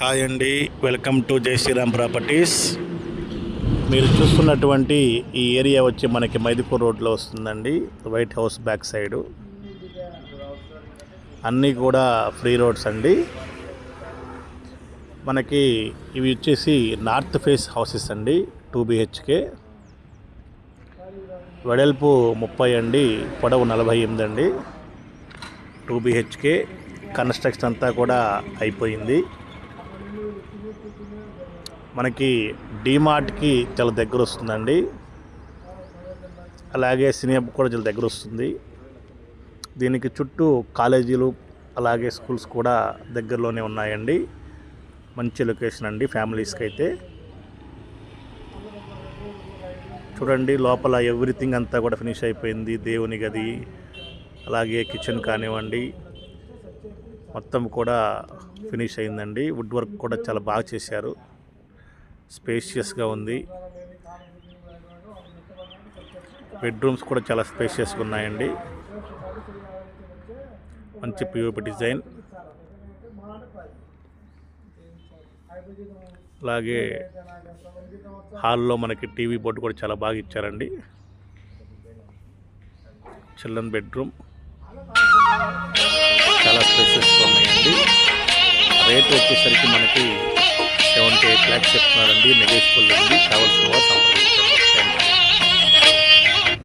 Hi అండి, welcome to జై Sriram properties. మీరు చూస్తున్నటువంటి ఈ ఏరియా వచ్చి మనకి మైదుకూర్ రోడ్లో వస్తుందండి. వైట్ హౌస్ బ్యాక్ సైడు అన్నీ కూడా ఫ్రీ రోడ్స్ అండి. మనకి ఇవి వచ్చేసి నార్త్ ఫేస్ హౌసెస్ అండి. 2 BHK, వెడల్పు 30 అండి, పొడవు 48 అండి. 2 BHK కన్స్ట్రక్షన్ అంతా కూడా అయిపోయింది. మనకి డీమార్ట్కి చాలా దగ్గర వస్తుందండి. అలాగే సినిమా కూడా చాలా దగ్గర వస్తుంది. దీనికి చుట్టూ కాలేజీలు అలాగే స్కూల్స్ కూడా దగ్గరలోనే ఉన్నాయండి. మంచి లొకేషన్ అండి ఫ్యామిలీస్కి అయితే. చూడండి, లోపల ఎవ్రీథింగ్ అంతా కూడా ఫినిష్ అయిపోయింది. దేవుని గది అలాగే కిచెన్ కానివ్వండి, మొత్తం కూడా ఫినిష్ అయిందండి. వుడ్ వర్క్ కూడా చాలా బాగా చేశారు. స్పేషియస్గా ఉంది. బెడ్రూమ్స్ కూడా చాలా స్పేషియస్గా ఉన్నాయండి. మంచి పిఓపి డిజైన్. అలాగే హాల్లో మనకి టీవీ బోర్డు కూడా చాలా బాగా ఇచ్చారండి. చిల్డ్రన్ బెడ్రూమ్ చాలా స్పేషియస్గా ఉన్నాయండి. రేట్ వచ్చేసరికి మనకి 78 lakhs చెప్తున్నారండి. నెగోషియబుల్ ఉంది. కావాల్సిన వారు సంప్రదించండి.